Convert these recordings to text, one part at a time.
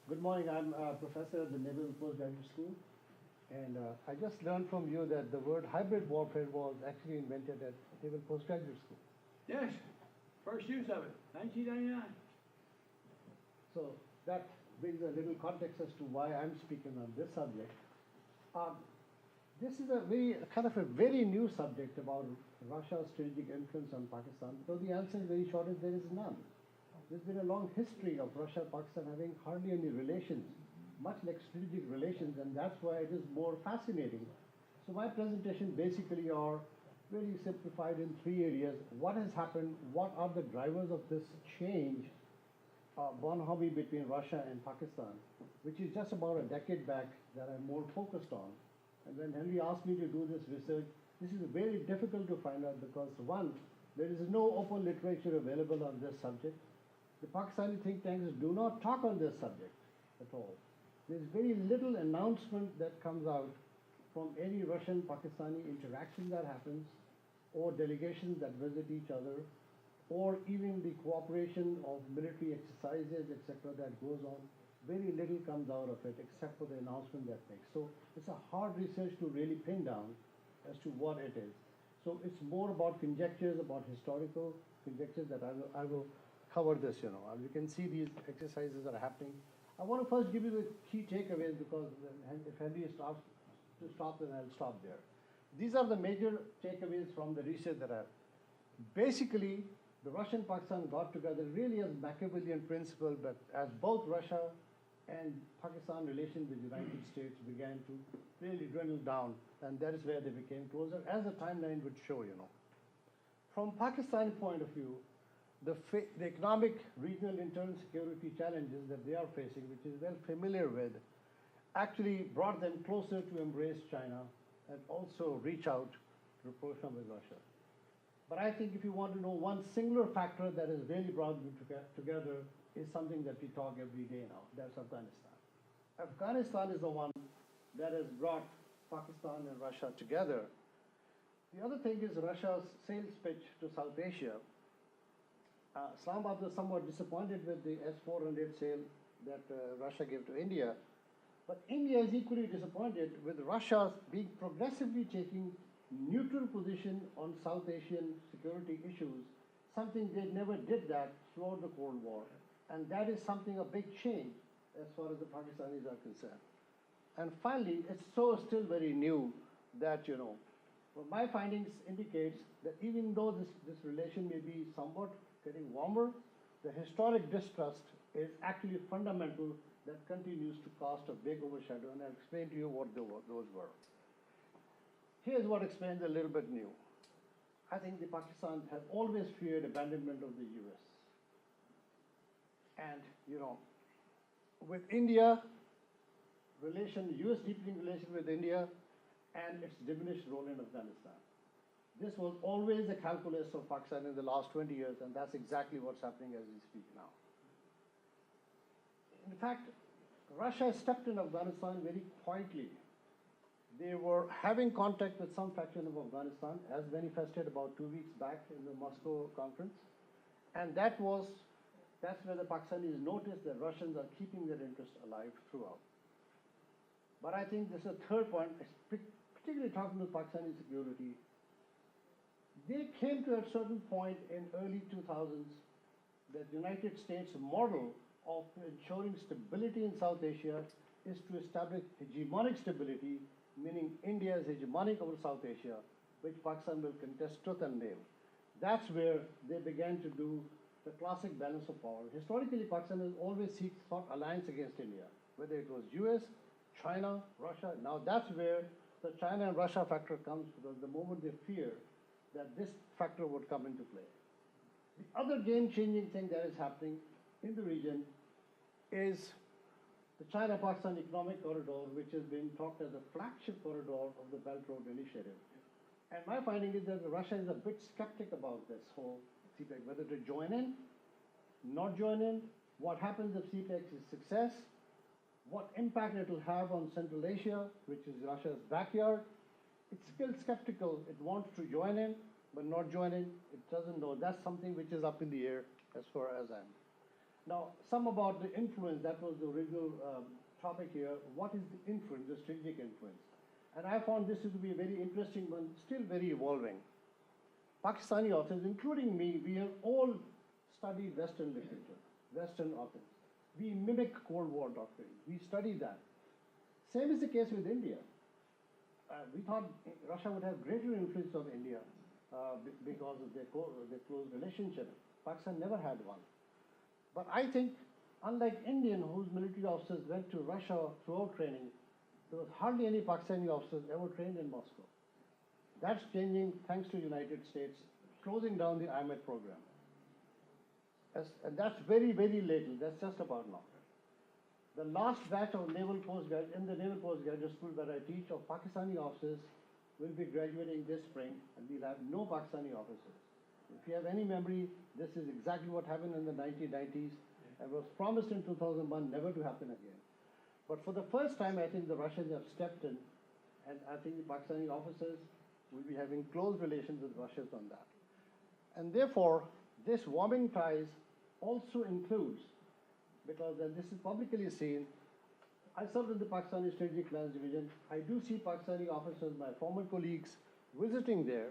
Good morning. I'm a professor at the Naval Postgraduate School, and I just learned from you that the word hybrid warfare was actually invented at Naval Postgraduate School. Yes, first use of it, 1999. So that brings a little context as to why I'm speaking on this subject. This is a very new subject about Russia's strategic influence on Pakistan. So the answer is very short: is there is none. There's been a long history of Russia and Pakistan having hardly any relations, much like strategic relations, and that's why it is more fascinating. So my presentation basically are very simplified in three areas. What has happened? What are the drivers of this change, bonhomie between Russia and Pakistan, which is just about a decade back that I'm more focused on. And when Henry asked me to do this research, this is very difficult to find out because one, there is no open literature available on this subject. The Pakistani think tanks do not talk on this subject at all. There's very little announcement that comes out from any Russian-Pakistani interaction that happens, or delegations that visit each other, or even the cooperation of military exercises, etc., that goes on. Very little comes out of it except for the announcement that makes. So it's a hard research to really pin down as to what it is. So it's more about conjectures, about historical conjectures that I will cover this, As you can see, these exercises are happening. I want to first give you the key takeaways because if Henry starts to stop, then I'll stop there. These are the major takeaways from the research that I have. Basically, the Russia and Pakistan got together really as Machiavellian principle, but as both Russia and Pakistan relations with the United States began to really dwindle down, and that is where they became closer, as the timeline would show, From Pakistan point of view, the economic, regional, internal security challenges that they are facing, which is well familiar with, actually brought them closer to embrace China and also reach out to approach with Russia. But I think if you want to know one singular factor that has really brought them together is something that we talk every day now. That's Afghanistan. Afghanistan is the one that has brought Pakistan and Russia together. The other thing is Russia's sales pitch to South Asia. Islamabad was somewhat disappointed with the S-400 sale that Russia gave to India. But India is equally disappointed with Russia being progressively taking neutral position on South Asian security issues, something they never did that throughout the Cold War. And that is something, a big change as far as the Pakistanis are concerned. And finally, it's still very new that, my findings indicates that even though this relation may be somewhat getting warmer, the historic distrust is actually fundamental that continues to cast a big overshadow, and I'll explain to you what those were. Here's what explains a little bit new. I think the Pakistan have always feared abandonment of the US. And, with India, US deepening relation with India and its diminished role in Afghanistan. This was always the calculus of Pakistan in the last 20 years, and that's exactly what's happening as we speak now. In fact, Russia stepped in Afghanistan very quietly. They were having contact with some faction of Afghanistan, as manifested about 2 weeks back in the Moscow conference. And that's where the Pakistanis noticed that Russians are keeping their interest alive throughout. But I think this is a third point, particularly talking about Pakistani security. They came to a certain point in early 2000s that the United States model of ensuring stability in South Asia is to establish hegemonic stability, meaning India is hegemonic over South Asia, which Pakistan will contest tooth and nail. That's where they began to do the classic balance of power. Historically, Pakistan has always sought alliance against India, whether it was US, China, Russia. Now that's where the China and Russia factor comes, because the moment they fear that this factor would come into play. The other game-changing thing that is happening in the region is the China-Pakistan Economic Corridor, which has been talked as the flagship corridor of the Belt Road Initiative. And my finding is that Russia is a bit skeptic about this whole CPEC, whether to join in, not join in, what happens if CPEC is a success, what impact it will have on Central Asia, which is Russia's backyard. It's still skeptical. It wants to join in, but not join in. It doesn't know. That's something which is up in the air as far as I'm. Now, some about the influence, that was the original topic here. What is the influence, the strategic influence? And I found this to be a very interesting one, still very evolving. Pakistani authors, including me, we have all studied Western literature, Western authors. We mimic Cold War doctrine. We study that. Same is the case with India. We thought Russia would have greater influence on India because of their close relationship. Pakistan never had one. But I think, unlike Indian, whose military officers went to Russia throughout training, there was hardly any Pakistani officers ever trained in Moscow. That's changing thanks to United States closing down the IMED program. And that's very, very little. That's just about now. The last batch of naval postgraduate in the naval postgraduate school that I teach of Pakistani officers will be graduating this spring, and we'll have no Pakistani officers. If you have any memory, this is exactly what happened in the 1990s and was promised in 2001 never to happen again. But for the first time, I think the Russians have stepped in, and I think the Pakistani officers will be having close relations with Russians on that. And therefore, this warming ties also includes, because and this is publicly seen, I served in the Pakistani Strategic Plans Division. I do see Pakistani officers, my former colleagues, visiting there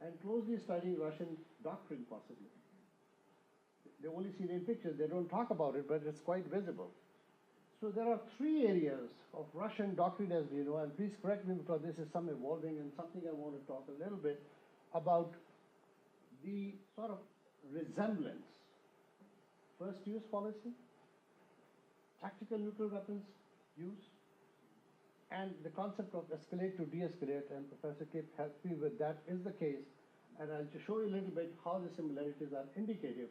and closely studying Russian doctrine possibly. They only see it in pictures, they don't talk about it, but it's quite visible. So there are three areas of Russian doctrine, as we know, and please correct me because this is some evolving and something I want to talk a little bit about the sort of resemblance. First use policy, tactical nuclear weapons use, and the concept of escalate to de-escalate, and Professor Kip helped me with that, is the case. And I'll just show you a little bit how the similarities are indicative.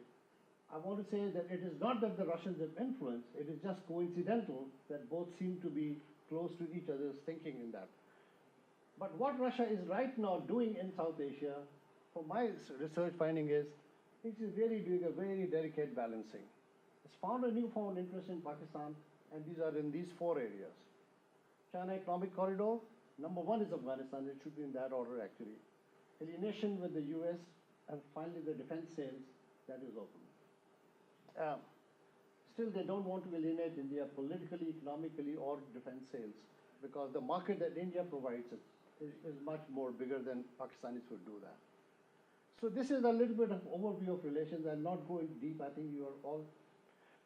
I want to say that it is not that the Russians have influence, it is just coincidental that both seem to be close to each other's thinking in that. But what Russia is right now doing in South Asia, from my research finding is, it is really doing a very delicate balancing. It's found a newfound interest in Pakistan, and these are in these four areas. China Economic Corridor, number one is Afghanistan, it should be in that order actually. Alienation with the US, and finally the defense sales, that is open. Still, they don't want to alienate India politically, economically, or defense sales, because the market that India provides is much more bigger than Pakistanis would do that. So this is a little bit of overview of relations. I'll not go into deep, I think you are all,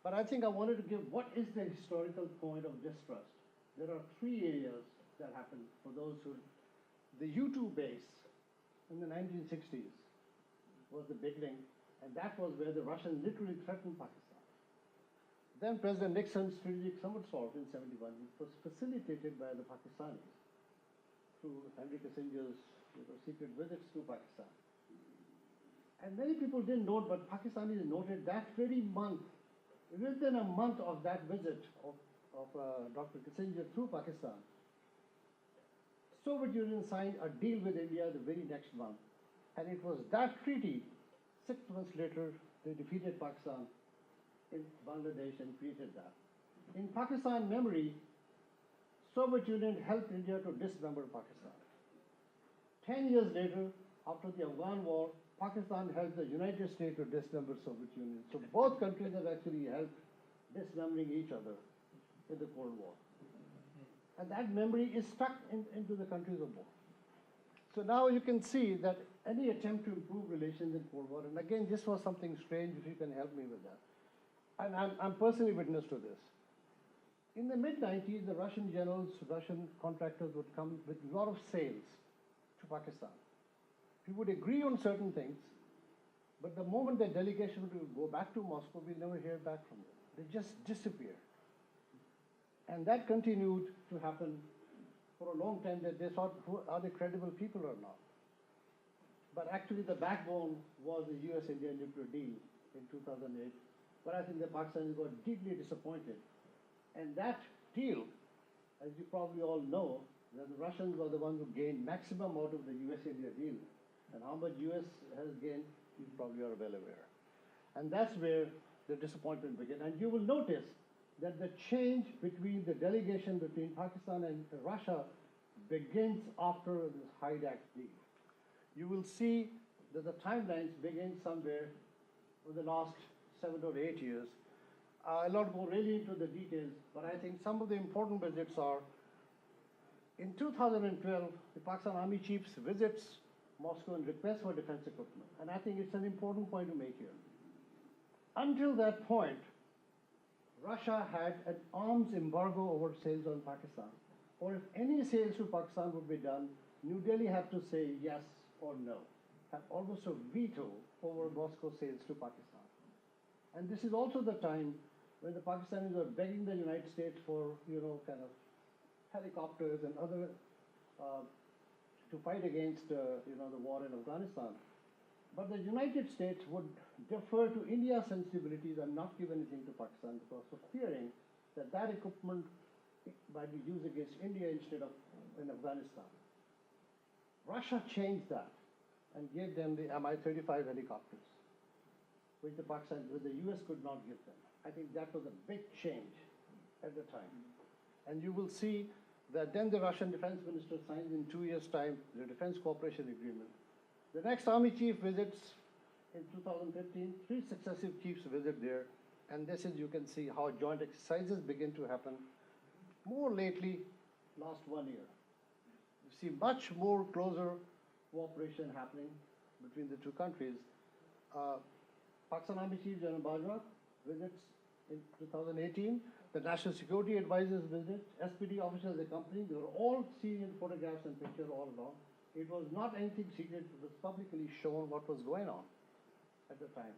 but I think I wanted to give what is the historical point of distrust. There are three areas that happened for those who, the U-2 base in the 1960s was the beginning, and that was where the Russians literally threatened Pakistan. Then President Nixon's strategic somersault in 71 was facilitated by the Pakistanis through Henry Kissinger's secret visits to Pakistan. And many people didn't know, but Pakistanis noted that very month, within a month of that visit of Dr. Kissinger through Pakistan, Soviet Union signed a deal with India the very next month. And it was that treaty, 6 months later, they defeated Pakistan in Bangladesh and created that. In Pakistan memory, Soviet Union helped India to dismember Pakistan. 10 years later, after the Afghan war, Pakistan helped the United States to dismember Soviet Union. So both countries have actually helped dismembering each other in the Cold War. And that memory is stuck into the countries of both. So now you can see that any attempt to improve relations in Cold War, and again, this was something strange, if you can help me with that. And I'm personally witness to this. In the mid-90s, the Russian generals, Russian contractors would come with a lot of sales to Pakistan. We would agree on certain things, but the moment the delegation would go back to Moscow, we'll never hear back from them. They just disappear. And that continued to happen for a long time, that they thought, are they credible people or not? But actually the backbone was the US-India nuclear deal in 2008, but I think the Pakistanis were deeply disappointed. And that deal, as you probably all know, that the Russians were the ones who gained maximum out of the US-India deal. And how much US has gained, you probably are well aware. And that's where the disappointment began. And you will notice that the change between the delegation between Pakistan and Russia begins after this Hyde Act deal. You will see that the timelines begin somewhere in the last 7 or 8 years, I'll not go really into the details, but I think some of the important visits are, in 2012, the Pakistan Army Chiefs visits Moscow and requests for defense equipment. And I think it's an important point to make here. Until that point, Russia had an arms embargo over sales on Pakistan. Or if any sales to Pakistan would be done, New Delhi had to say yes or no, have almost a veto over Moscow sales to Pakistan. And this is also the time when the Pakistanis were begging the United States for, kind of helicopters and other, to fight against, the war in Afghanistan. But the United States would defer to India's sensibilities and not give anything to Pakistan because of fearing that that equipment might be used against India instead of in Afghanistan. Russia changed that and gave them the Mi-35 helicopters, which the US could not give them. I think that was a big change at the time. And you will see that then the Russian defense minister signed in 2 years' time the defense cooperation agreement. The next army chief visits in 2015, 3 successive chiefs visit there, and this is, you can see how joint exercises begin to happen. More lately, last 1 year. You see much more closer cooperation happening between the two countries. Pakistan Army Chief General Bajwa visits in 2018. The National Security Advisors visit, SPD officers accompanying. They were all seen in photographs and pictures all along. It was not anything secret. It was publicly shown what was going on at the time.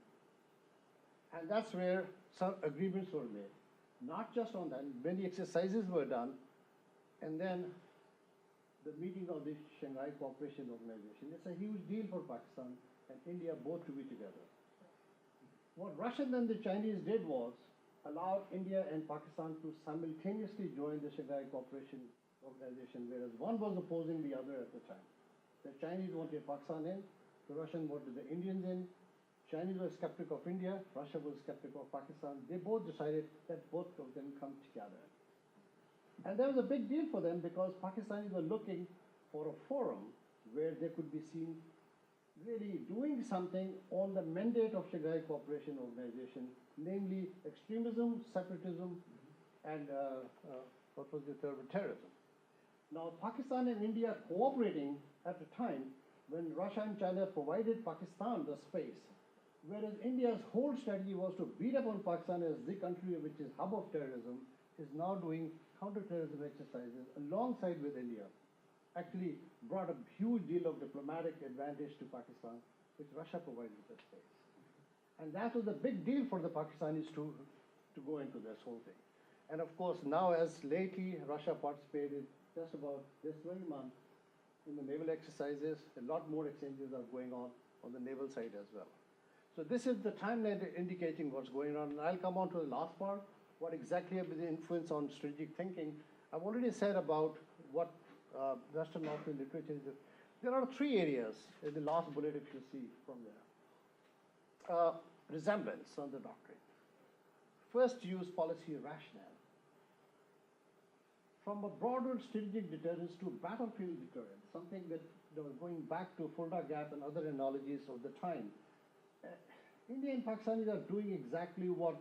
And that's where some agreements were made. Not just on that, many exercises were done. And then the meeting of the Shanghai Cooperation Organization. It's a huge deal for Pakistan and India both to be together. What Russia and the Chinese did was allow India and Pakistan to simultaneously join the Shanghai Cooperation Organization, whereas one was opposing the other at the time. The Chinese wanted Pakistan in, the Russians wanted the Indians in. Chinese were skeptical of India, Russia was skeptical of Pakistan. They both decided that both of them come together. And that was a big deal for them because Pakistanis were looking for a forum where they could be seen really doing something on the mandate of Shanghai Cooperation Organization, namely extremism, separatism, and what was the third one? Terrorism. Now, Pakistan and India cooperating at a time when Russia and China provided Pakistan the space, whereas India's whole strategy was to beat up on Pakistan as the country which is hub of terrorism, is now doing counterterrorism exercises alongside with India. Actually brought a huge deal of diplomatic advantage to Pakistan, which Russia provided the space. And that was a big deal for the Pakistanis to go into this whole thing. And of course, now as lately Russia participated just about this very month in the naval exercises, a lot more exchanges are going on the naval side as well. So this is the timeline indicating what's going on. And I'll come on to the last part, what exactly will be the influence on strategic thinking. I've already said about what Western Northern literature is. There are 3 areas in the last bullet, if you see from there. Resemblance on the doctrine. First, use policy rationale. From a broader strategic deterrence to battlefield deterrence, something that was going back to Fulda Gap and other analogies of the time. India and Pakistanis are doing exactly what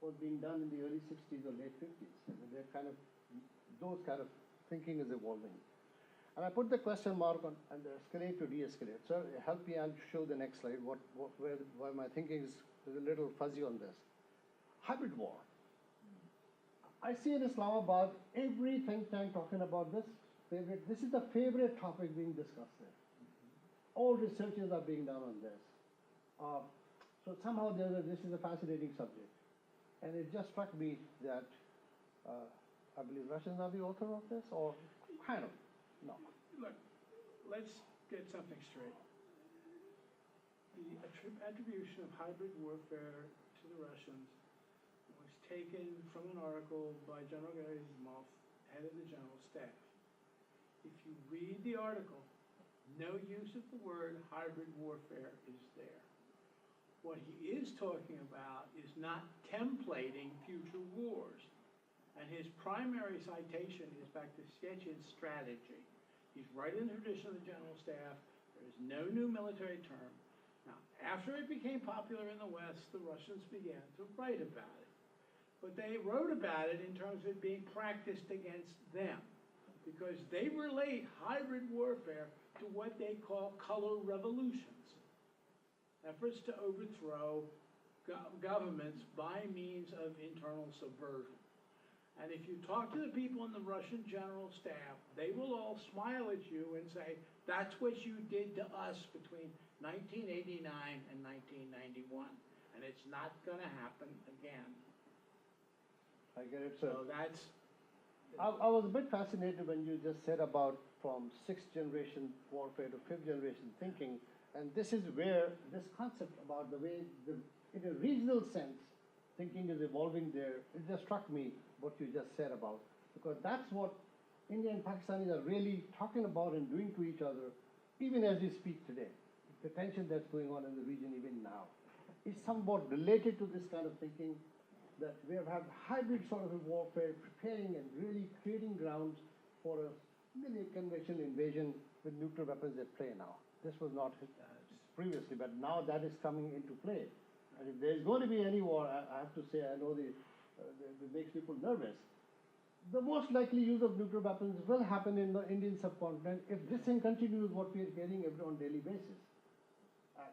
was being done in the early 60s or late 50s. They're those kind of thinking is evolving. And I put the question mark on and escalate to de-escalate. Sir, help me, I'll show the next slide, why my thinking is a little fuzzy on this. Hybrid war. I see in Islamabad, every think tank talking about this. This is the favorite topic being discussed there. All researches are being done on this. So somehow this is a fascinating subject. And it just struck me that I believe Russians are the author of this, or kind of, no. Look, let's get something straight. The attribution of hybrid warfare to the Russians was taken from an article by General Gerasimov, head of the General Staff. If you read the article, no use of the word hybrid warfare is there. What he is talking about is not templating future wars. And his primary citation is back to Sechin's strategy. He's right in the tradition of the General Staff. There is no new military term. Now, after it became popular in the West, the Russians began to write about it. but they wrote about it in terms of it being practiced against them, because they relate hybrid warfare to what they call color revolutions, efforts to overthrow governments by means of internal subversion. And if you talk to the people in the Russian general staff, they will all smile at you and say, that's what you did to us between 1989 and 1991, and it's not going to happen again. I get it, sir. So that's... I was a bit fascinated when you just said about from sixth generation warfare to fifth generation thinking, and this is where this concept about the way, in a regional sense, thinking is evolving there, it just struck me what you just said about, because that's what India and Pakistanis are really talking about and doing to each other, even as we speak today. The tension that's going on in the region even now is somewhat related to this kind of thinking, that we have had hybrid sort of a warfare, preparing and really creating grounds for a mini conventional invasion with nuclear weapons at play now. This was not previously, but now that is coming into play. And if there's going to be any war, I have to say, I know it makes people nervous. The most likely use of nuclear weapons will happen in the Indian subcontinent if this thing continues what we are hearing on a daily basis.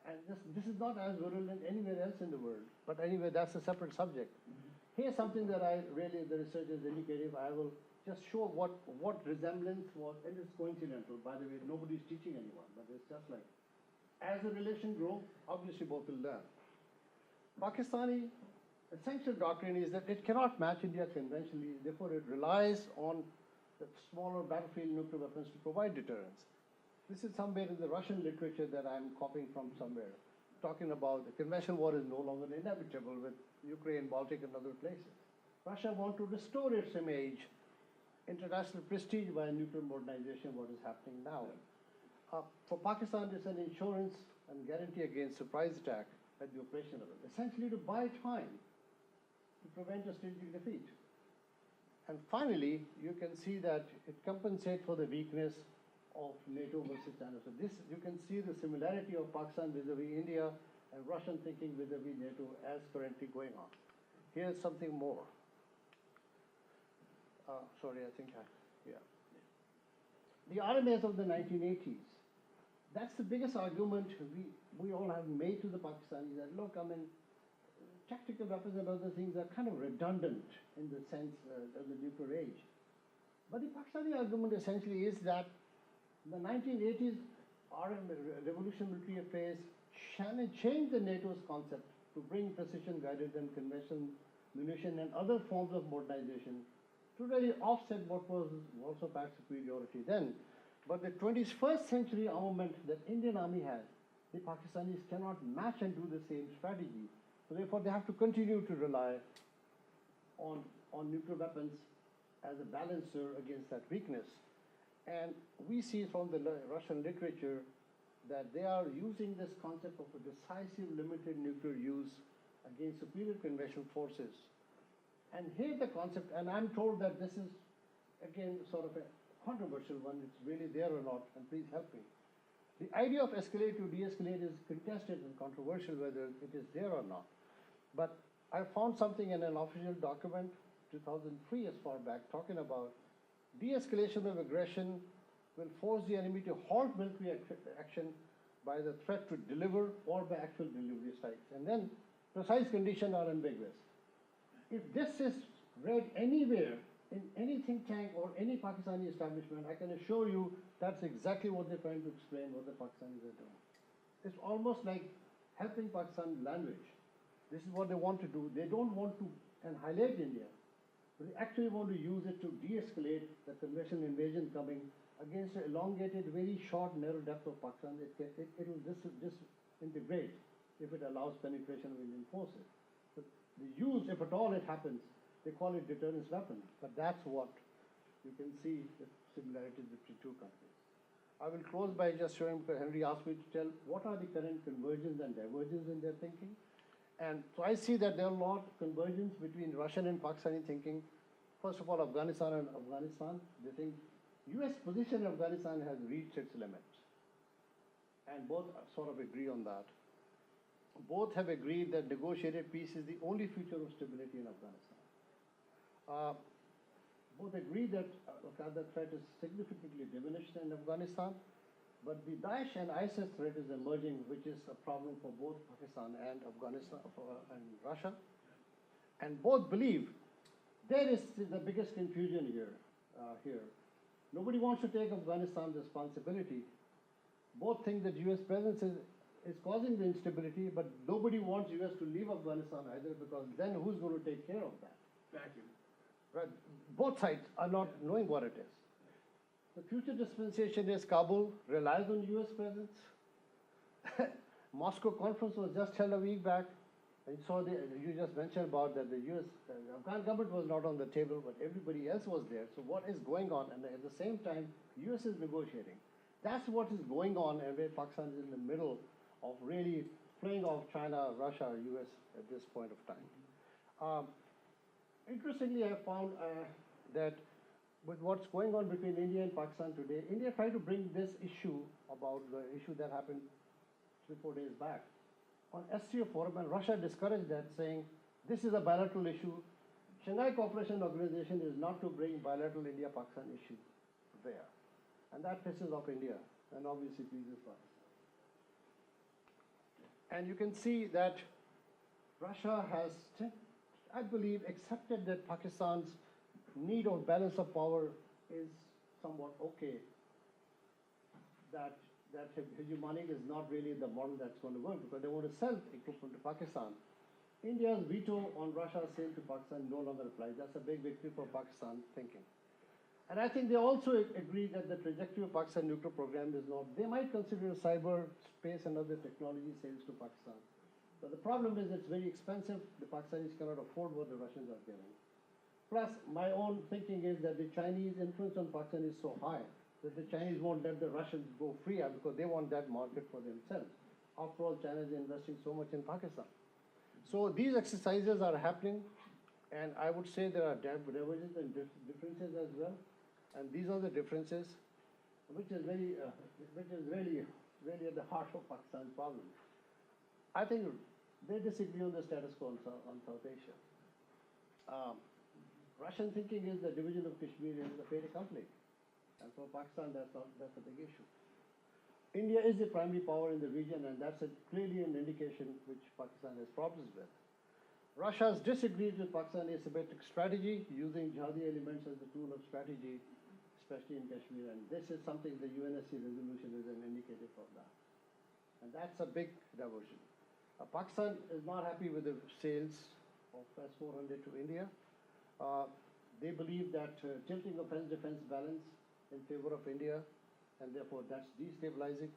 And this is not as virulent anywhere else in the world. But anyway, that's a separate subject. Here's something that the research is indicative. I will just show what resemblance was, and it's coincidental. By the way, nobody's teaching anyone, but it's just like, as the relation grows, obviously both will learn. Pakistani essential doctrine is that it cannot match India conventionally, therefore it relies on the smaller battlefield nuclear weapons to provide deterrence. This is somewhere in the Russian literature that I'm copying from somewhere, talking about the conventional war is no longer inevitable with Ukraine, Baltic, and other places. Russia wants to restore its image, international prestige by nuclear modernization, what is happening now. For Pakistan, it's an insurance and guarantee against surprise attack at the operation level, essentially to buy time to prevent a strategic defeat. And finally, you can see that it compensates for the weakness of NATO versus China. So this, you can see the similarity of Pakistan vis-a-vis India and Russian thinking vis-a-vis NATO as currently going on. Here's something more. The RMS of the 1980s. That's the biggest argument we all have made to the Pakistanis, that look, I mean, tactical weapons and other things are kind of redundant in the sense of the nuclear age. But the Pakistani argument essentially is that the 1980s revolution military affairs changed the NATO's concept to bring precision-guided and conventional munition and other forms of modernization to really offset what was also pact superiority then. But the 21st century armament that Indian Army has, the Pakistanis cannot match and do the same strategy. So therefore they have to continue to rely on nuclear weapons as a balancer against that weakness. And we see from the Russian literature that they are using this concept of a decisive limited nuclear use against superior conventional forces. And here's the concept, and I'm told that this is, again, sort of a controversial one, it's really there or not, and please help me. The idea of escalate to de-escalate is contested and controversial whether it is there or not. But I found something in an official document, 2003 as far back, talking about de-escalation of aggression will force the enemy to halt military action by the threat to deliver or by actual delivery strikes. And then precise conditions are ambiguous. If this is read anywhere in any think tank or any Pakistani establishment, I can assure you that's exactly what they're trying to explain what the Pakistanis are doing. It's almost like helping Pakistan language. This is what they want to do. They don't want to annihilate India, but they actually want to use it to de-escalate the conventional invasion coming against an elongated, very short, narrow depth of Pakistan. It will disintegrate if it allows penetration of Indian forces. But the use, if at all it happens, they call it deterrence weapon. But that's what you can see the similarities between two countries. I will close by just showing, because Henry asked me to tell what are the current convergences and divergences in their thinking. And so I see that there are a lot of convergence between Russian and Pakistani thinking. First of all, Afghanistan and Afghanistan, they think US position in Afghanistan has reached its limits. And both sort of agree on that. Both have agreed that negotiated peace is the only future of stability in Afghanistan. Both agree that the threat is significantly diminished in Afghanistan, but the Daesh and ISIS threat is emerging, which is a problem for both Pakistan and Afghanistan and Russia. And both believe there is the biggest confusion here. Nobody wants to take Afghanistan's responsibility. Both think that U.S. presence is causing the instability, but nobody wants U.S. to leave Afghanistan either, because then who's going to take care of that? Vacuum. Right. Both sides are not knowing what it is. The future dispensation is Kabul relies on U.S. presence. Moscow conference was just held a week back. And so you just mentioned about that the U.S. Afghan government was not on the table, but everybody else was there. So what is going on? And at the same time, U.S. is negotiating. That's what is going on, and where Pakistan is in the middle of really playing off China, Russia, U.S. at this point of time. Interestingly, I found that with what's going on between India and Pakistan today, India tried to bring this issue about the issue that happened 3-4 days back on SCO forum, and Russia discouraged that, saying this is a bilateral issue. Shanghai Cooperation Organization is not to bring bilateral India-Pakistan issue there. And that pisses off India, and obviously pleases Pakistan. And you can see that Russia has, I believe, accepted that Pakistan's need of balance of power is somewhat okay. That hegemonic is not really the model that's going to work, because they want to sell equipment to Pakistan. India's veto on Russia's sale to Pakistan no longer applies. That's a big victory for Pakistan thinking. And I think they also agree that the trajectory of Pakistan nuclear program is not, they might consider cyber space and other technology sales to Pakistan. But the problem is it's very expensive. The Pakistanis cannot afford what the Russians are giving. Plus, my own thinking is that the Chinese influence on Pakistan is so high that the Chinese won't let the Russians go free because they want that market for themselves. After all, China is investing so much in Pakistan. So these exercises are happening, and I would say there are divergences and differences as well. And these are the differences, which is really at the heart of Pakistan's problem. I think they disagree on the status quo on South Asia. Russian thinking is the division of Kashmir is a fait accompli. And for Pakistan, that's a big issue. India is the primary power in the region, and that's clearly an indication which Pakistan has problems with. Russia's disagreed with Pakistan's asymmetric strategy, using jihadi elements as the tool of strategy, especially in Kashmir. And this is something the UNSC resolution is an indicator of that. And that's a big diversion. Pakistan is not happy with the sales of S-400 to India. They believe that tilting offense-defense balance in favor of India, and therefore that's destabilizing.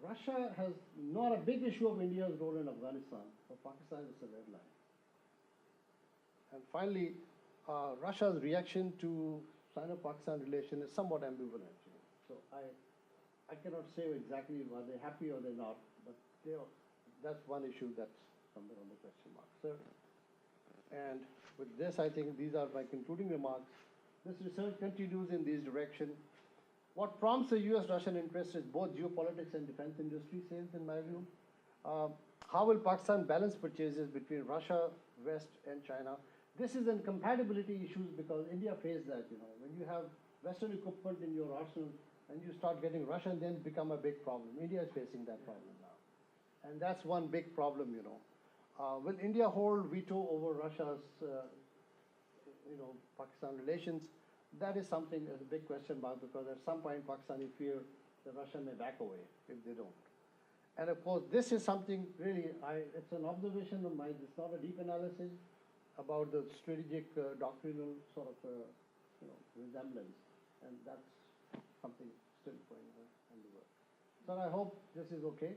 Russia has not a big issue of India's role in Afghanistan. For Pakistan, it's a red line. And finally, Russia's reaction to Sino-Pakistan relation is somewhat ambivalent. So I cannot say exactly whether they're happy or they're not, but that's one issue that's somewhere on the question mark. Sir? And with this, I think these are my concluding remarks. This research continues in this direction. What prompts the U.S.-Russian interest is both geopolitics and defense industry sales, in my view. How will Pakistan balance purchases between Russia, West, and China? This is an compatibility issues because India faced that, When you have Western equipment in your arsenal and you start getting Russian, then it become a big problem. India is facing that problem now. And that's one big problem, Will India hold veto over Russia's, Pakistan relations? That is something that's a big question mark, because at some point Pakistani fear that Russia may back away if they don't. And of course, this is something really, it's an observation of mine. It's not a deep analysis about the strategic doctrinal sort of, resemblance. And that's something still going on in the world. So I hope this is okay.